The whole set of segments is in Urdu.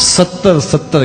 70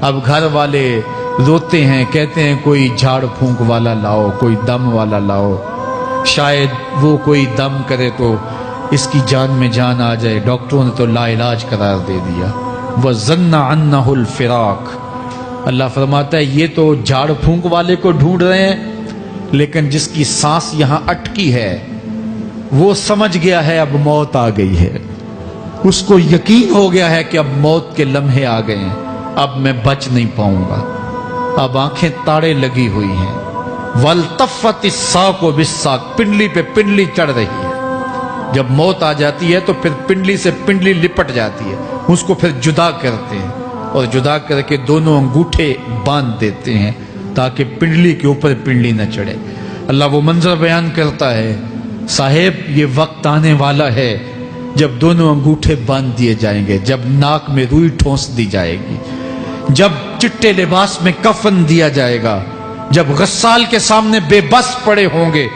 اب گھر والے روتے ہیں، کہتے ہیں کوئی جھاڑ پھونک والا لاؤ، کوئی دم والا لاؤ، شاید وہ کوئی دم کرے تو اس کی جان میں جان آ جائے۔ ڈاکٹروں نے تو لا علاج قرار دے دیا۔ وَظَنَّ عَنَّهُ الْفِرَاقُ، اللہ فرماتا ہے یہ تو جھاڑ پھونک والے کو ڈھونڈ رہے ہیں، لیکن جس کی سانس یہاں اٹکی ہے وہ سمجھ گیا ہے اب موت آ گئی ہے، اس کو یقین ہو گیا ہے کہ اب موت کے لمحے آ گئے ہیں، اب میں بچ نہیں پاؤں گا، اب آنکھیں تاڑے لگی ہوئی ہیں۔ وَالْتَفَّتِ السَّاقُ بِالسَّاقِ، پنڈلی پہ پنڈلی چڑھ رہی ہے۔ جب موت آ جاتی ہے تو پھر پنڈلی سے پنڈلی لپٹ جاتی ہے، اس کو پھر جدا کرتے ہیں اور جدا کر کے دونوں انگوٹھے باندھ دیتے ہیں تاکہ پنڈلی کے اوپر پنڈلی نہ چڑھے۔ اللہ وہ منظر بیان کرتا ہے، صاحب یہ وقت آنے والا ہے جب دونوں انگوٹھے باندھ دیے جائیں گے، جب ناک میں روئی ٹھونس دی جائے گی، جب چٹے لباس میں کفن دیا جائے گا، جب غسال کے سامنے بے بس پڑے ہوں گے،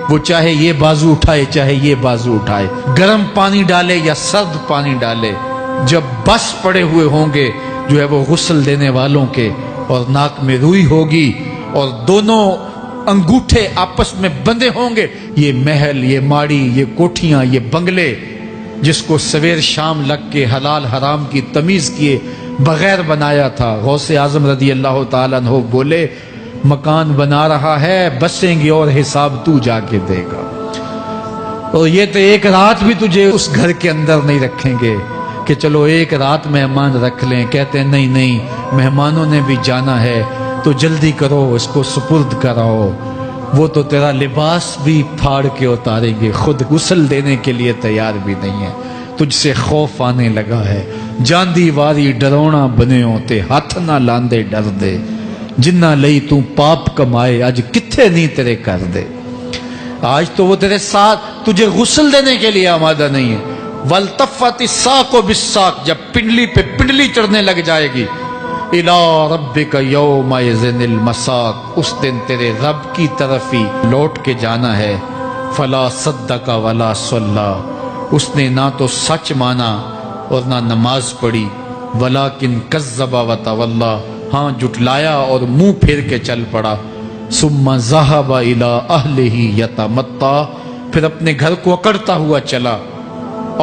وہ چاہے یہ بازو اٹھائے چاہے یہ بازو اٹھائے، گرم پانی ڈالے یا سرد پانی ڈالے، جب بس پڑے ہوئے ہوں گے جو ہے وہ غسل دینے والوں کے، اور ناک میں روئی ہوگی اور دونوں انگوٹھے آپس میں بندھے ہوں گے، یہ محل، یہ ماڑی، یہ کوٹھیاں، یہ بنگلے جس کو سویر شام لگ کے حلال حرام کی تمیز کیے بغیر بنایا تھا، غوث اعظم رضی اللہ تعالیٰ عنہ بولے مکان بنا رہا ہے، بسیں گے اور حساب تو جا کے دے گا، اور یہ تو ایک رات بھی تجھے اس گھر کے اندر نہیں رکھیں گے کہ چلو ایک رات مہمان رکھ لیں، کہتے ہیں نہیں نہیں مہمانوں نے بھی جانا ہے تو جلدی کرو، اس کو سپرد کراؤ، وہ تو تیرا لباس بھی پھاڑ کے اتاریں گے، خود غسل دینے کے لیے تیار بھی نہیں ہے، تجھ سے خوف آنے لگا ہے، جاندی واری ڈرونا بنے ہوتے، ہاتھ نہ لاندے ڈر دے، جنہ لئی تو پاپ کمائے اج کتھے نہیں تیرے کر دے۔ آج تو وہ تیرے ساتھ تجھے غسل دینے کے لیے آمادہ نہیں ہے۔ وَالْتَفَّتِ السَّاقُ بِالسَّاقِ، جب پنڈلی پہ پنڈلی چڑھنے لگ جائے گی، إِلَىٰ رَبِّكَ يَوْمَئِذٍ الْمَسَاقُ، اس دن تیرے رب کی طرف ہی لوٹ کے جانا ہے۔ فَلَا صَدَّقَ وَلَا صَلَّىٰ، اس نے نہ تو سچ مانا اور نہ نماز پڑھی، وَلَٰكِنْ كَذَّبَ وَتَوَلَّىٰ، ہاں جھٹلایا اور منہ پھیر کے چل پڑا۔ ثُمَّ ذَهَبَ إِلَىٰ أَهْلِهِ يَتَمَطَّىٰ، پھر اپنے گھر کو اکڑتا ہوا چلا۔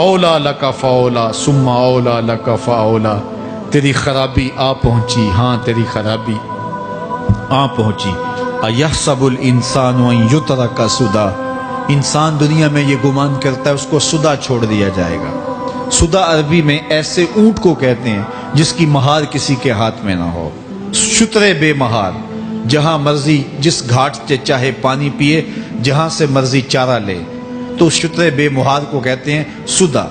اولا لک فاولا ثم اولا لک فاولا، تیری خرابی آ پہنچی، ہاں تیری خرابی آ پہنچی۔ ایحسب الانسان ان یترک سدی، انسان دنیا میں یہ گمان کرتا ہے اس کو سدا چھوڑ دیا جائے گا۔ سدا عربی میں ایسے اونٹ کو کہتے ہیں جس کی مہار کسی کے ہاتھ میں نہ ہو، شترے بے مہار، جہاں مرضی جس گھاٹ سے چاہے پانی پیے، جہاں سے مرضی چارہ لے، تو شترے بے مہار کو کہتے ہیں سدا۔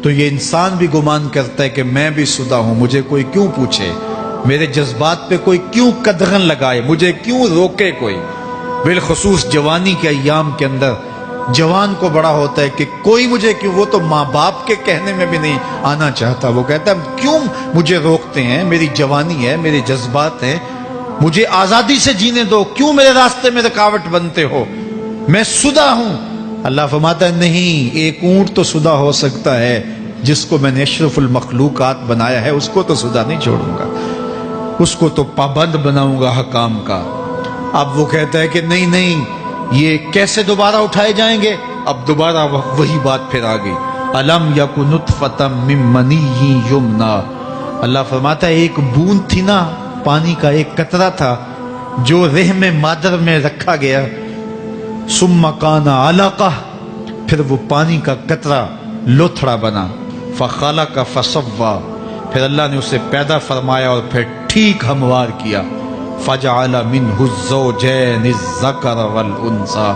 تو یہ انسان بھی گمان کرتا ہے کہ میں بھی سدا ہوں، مجھے کوئی کیوں پوچھے، میرے جذبات پہ کوئی کیوں قدغن لگائے، مجھے کیوں روکے کوئی۔ بالخصوص جوانی کے ایام کے اندر جوان کو بڑا ہوتا ہے کہ کوئی مجھے کیوں، وہ تو ماں باپ کے کہنے میں بھی نہیں آنا چاہتا، وہ کہتا ہے کیوں مجھے روکتے ہیں، میری جوانی ہے، میرے جذبات ہیں، مجھے آزادی سے جینے دو، کیوں میرے راستے میں رکاوٹ بنتے ہو، میں سدا ہوں۔ اللہ فرماتا ہے نہیں، ایک اونٹ تو سدا ہو سکتا ہے، جس کو میں نے اشرف المخلوقات بنایا ہے اس کو تو سدا نہیں چھوڑوں گا، اس کو تو پابند بناؤں گا حکام کا۔ اب وہ کہتا ہے کہ نہیں نہیں، یہ کیسے دوبارہ اٹھائے جائیں گے؟ اب دوبارہ وہی بات پھر آ گئی، الم یک نطفۃ من منی یمنی، اللہ فرماتا ہے ایک بوند تھی نا، پانی کا ایک قطرہ تھا جو رحم مادر میں رکھا گیا، ثم کان علقہ، پھر وہ پانی کا قطرہ لوتھڑا بنا، فخلق فسوی، پھر اللہ نے اسے پیدا فرمایا اور پھر ٹھیک ہموار کیا، فجعل منہ الزوجین الذکر والانثی،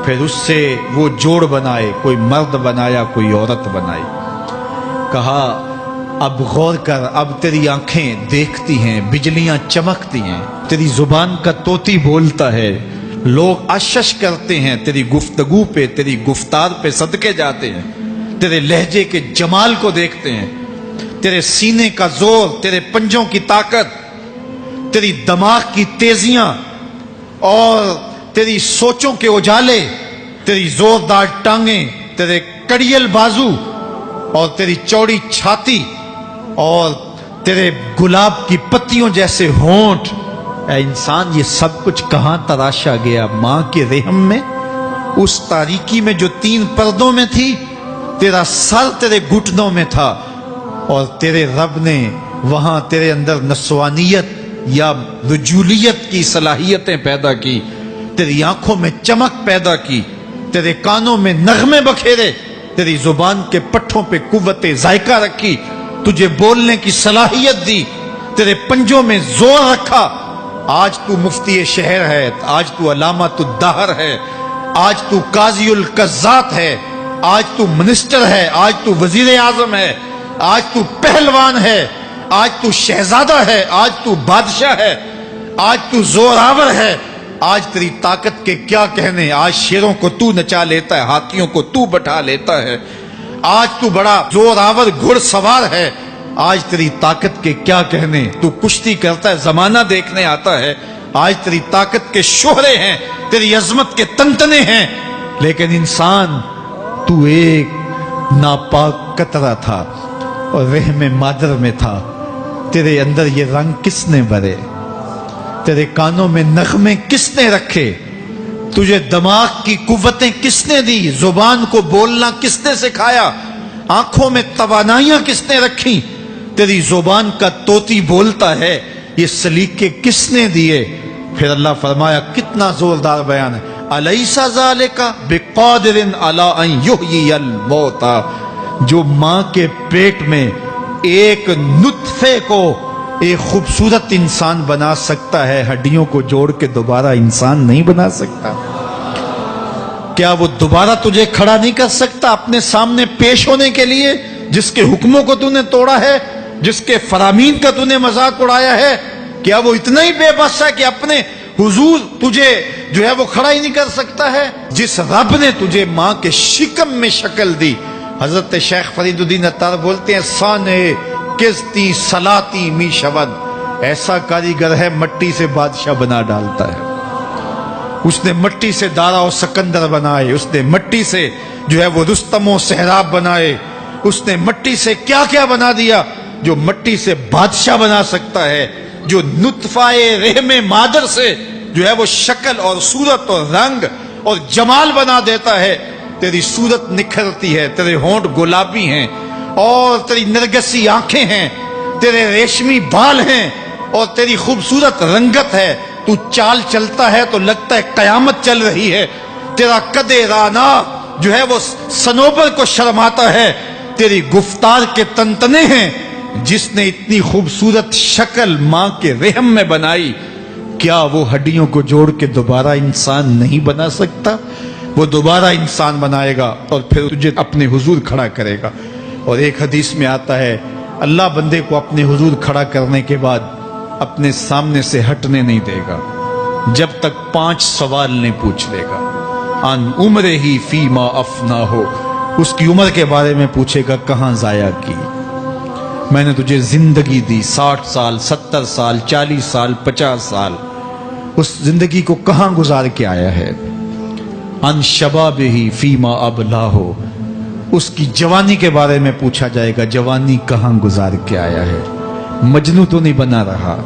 پھر اس سے وہ جوڑ بنائے، کوئی مرد بنایا کوئی عورت بنائی۔ کہا اب غور کر، اب تیری آنکھیں دیکھتی ہیں، بجلیاں چمکتی ہیں، تیری زبان کا طوطی بولتا ہے، لوگ اشش کرتے ہیں تیری گفتگو پہ، تیری گفتار پہ صدقے جاتے ہیں، تیرے لہجے کے جمال کو دیکھتے ہیں، تیرے سینے کا زور، تیرے پنجوں کی طاقت، تیری دماغ کی تیزیاں اور تیری سوچوں کے اجالے، تیری زوردار ٹانگیں، تیرے کڑیل بازو اور تیری چوڑی چھاتی اور تیرے گلاب کی پتی پتیوں جیسے ہونٹ، اے انسان یہ سب کچھ کہاں تراشا گیا؟ ماں کے رحم میں، اس تاریکی میں جو 3 پردوں میں تھی۔ تیرا سر تیرے گھٹنوں میں تھا، اور تیرے رب نے وہاں تیرے اندر نسوانیت یا رجولیت کی صلاحیتیں پیدا کی، تیری آنکھوں میں چمک پیدا کی، تیرے کانوں میں نغمے بکھیرے، تیری زبان کے پٹھوں پہ قوت ذائقہ رکھی، تجھے بولنے کی صلاحیت دی، تیرے پنجوں میں زور رکھا۔ آج تو مفتی شہر ہے، آج تو علامۃ الدہر ہے، آج تو قاضی القضات ہے، آج تو منسٹر ہے، آج تو وزیر اعظم ہے، آج تو پہلوان ہے، آج تو شہزادہ ہے، آج تو بادشاہ ہے، آج تو زوراور ہے۔ آج تیری طاقت کے کیا کہنے؟ آج شیروں کو تو نچا لیتا ہے، ہاتھیوں کو تو بٹھا لیتا ہے، آج تو بڑا زوراور گھڑ سوار ہے۔ آج تیری طاقت کے کیا کہنے؟ تو کشتی کرتا ہے، زمانہ دیکھنے آتا ہے۔ آج تیری طاقت کے شوہرے ہیں، تیری عظمت کے تنتنے ہیں، لیکن انسان تو ایک ناپاک قطرہ تھا اور رحم مادر میں تھا۔ تیرے اندر یہ رنگ کس نے بھرے؟ تیرے کانوں میں نغمے کس نے رکھے؟ تجھے دماغ کی قوتیں کس نے دی؟ زبان کو بولنا کس نے سکھایا؟ آنکھوں میں توانائیاں کس نے رکھی؟ تیری زبان کا طوطی بولتا ہے، یہ سلیقے کس نے دیے؟ پھر اللہ فرمایا، کتنا زوردار بیان ہے، الیس ذالک بقادر علی ان یحیی الموتى، جو ماں کے پیٹ میں ایک نطفے کو ایک خوبصورت انسان بنا سکتا ہے، ہڈیوں کو جوڑ کے دوبارہ انسان نہیں بنا سکتا؟ کیا وہ دوبارہ تجھے کھڑا نہیں کر سکتا اپنے سامنے پیش ہونے کے لیے؟ جس کے حکموں کو تو نے توڑا ہے، جس کے فرامین کا تو نے مذاق اڑایا ہے، کیا وہ اتنا ہی بے بس ہے کہ اپنے حضور تجھے جو ہے وہ کھڑا ہی نہیں کر سکتا ہے؟ جس رب نے تجھے ماں کے شکم میں شکل دی، حضرت شیخ فرید الدین عطار بولتے ہیں، سانے کستی سلاتی می شود، ایسا کاریگر ہے مٹی سے بادشاہ بنا ڈالتا ہے۔ اس نے مٹی سے دارا و سکندر بنائے، اس نے مٹی سے جو ہے وہ رستم و سہراب بنائے، اس نے مٹی سے کیا کیا بنا دیا جو مٹی سے بادشاہ بنا سکتا ہے، جو نطفہ رحم مادر سے جو ہے وہ شکل اور صورت اور رنگ اور جمال بنا دیتا ہے۔ تیری صورت نکھرتی ہے، تیرے ہونٹ گلابی ہیں اور تیری نرگسی آنکھیں ہیں، تیرے ریشمی بال ہیں اور تیری خوبصورت رنگت ہے، تو چال چلتا ہے تو لگتا ہے قیامت چل رہی ہے، تیرا قد رانا جو ہے وہ صنوبر کو شرماتا ہے، تیری گفتار کے تنتنے ہیں۔ جس نے اتنی خوبصورت شکل ماں کے رحم میں بنائی، کیا وہ ہڈیوں کو جوڑ کے دوبارہ انسان نہیں بنا سکتا؟ وہ دوبارہ انسان بنائے گا اور پھر تجھے اپنے حضور کھڑا کرے گا۔ اور ایک حدیث میں آتا ہے، اللہ بندے کو اپنے حضور کھڑا کرنے کے بعد اپنے سامنے سے ہٹنے نہیں دے گا جب تک 5 سوال نہیں پوچھ لے گا۔ ان عمرہ ہی فیما افنا ہو، اس کی عمر کے بارے میں پوچھے گا، کہاں ضائع کی؟ میں نے تجھے زندگی دی، 60 سال 70 سال 40 سال 50 سال، اس زندگی کو کہاں گزار کے آیا ہے؟ ان شباب ہی فیما ابلا ہو، اس کی جوانی کے بارے میں پوچھا جائے گا، جوانی کہاں گزار کے آیا ہے؟ مجنو تو نہیں بنا رہا،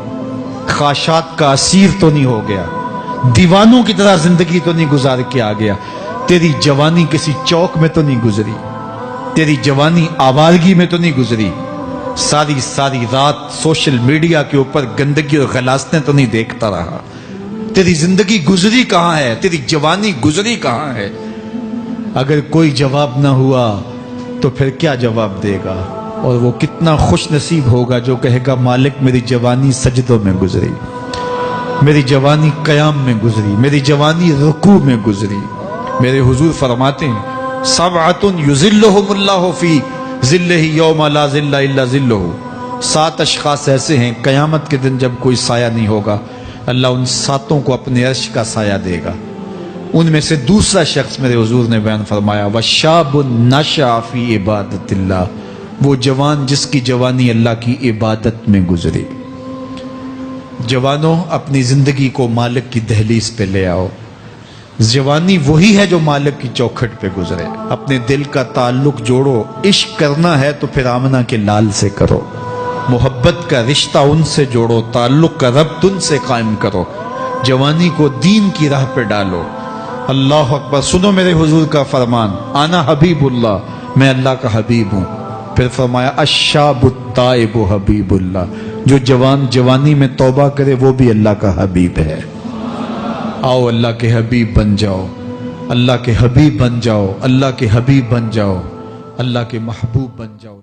خواہشات کا اسیر تو نہیں ہو گیا، دیوانوں کی طرح زندگی تو نہیں گزار کے آ گیا؟ تیری جوانی کسی چوک میں تو نہیں گزری، تیری جوانی آوارگی میں تو نہیں گزری، ساری رات سوشل میڈیا کے اوپر گندگی اور غلاظتیں تو نہیں دیکھتا رہا؟ تیری زندگی گزری کہاں ہے؟ تیری جوانی گزری کہاں ہے؟ اگر کوئی جواب نہ ہوا تو پھر کیا جواب دے گا؟ اور وہ کتنا خوش نصیب ہوگا جو کہے گا، مالک میری جوانی سجدوں میں گزری، میری جوانی قیام میں گزری، میری جوانی رکوع میں گزری۔ میرے حضور فرماتے ہیں، سبعۃ یظلھم اللہ فی ظلہ یوم لا ظل الا ظلہ، 7 اشخاص ایسے ہیں قیامت کے دن جب کوئی سایہ نہیں ہوگا، اللہ ان 7 کو اپنے عرش کا سایہ دے گا۔ ان میں سے دوسرا شخص میرے حضور نے بیان فرمایا، وشاب نشأ فی عبادت اللہ، وہ جوان جس کی جوانی اللہ کی عبادت میں گزری۔ جوانوں، اپنی زندگی کو مالک کی دہلیز پہ لے آؤ۔ جوانی وہی ہے جو مالک کی چوکھٹ پہ گزرے۔ اپنے دل کا تعلق جوڑو، عشق کرنا ہے تو پھر آمنہ کے لال سے کرو۔ محبت کا رشتہ ان سے جوڑو، تعلق کا ربط ان سے قائم کرو، جوانی کو دین کی راہ پہ ڈالو۔ اللہ اکبر۔ سنو میرے حضور کا فرمان، انا حبیب اللہ، میں اللہ کا حبیب ہوں۔ پھر فرمایا الشاب التائب حبیب اللہ، جو جوانی میں توبہ کرے وہ بھی اللہ کا حبیب ہے۔ آؤ اللہ کے حبیب بن جاؤ، اللہ کے حبیب بن جاؤ، اللہ کے حبیب بن جاؤ، اللہ کے محبوب بن جاؤ۔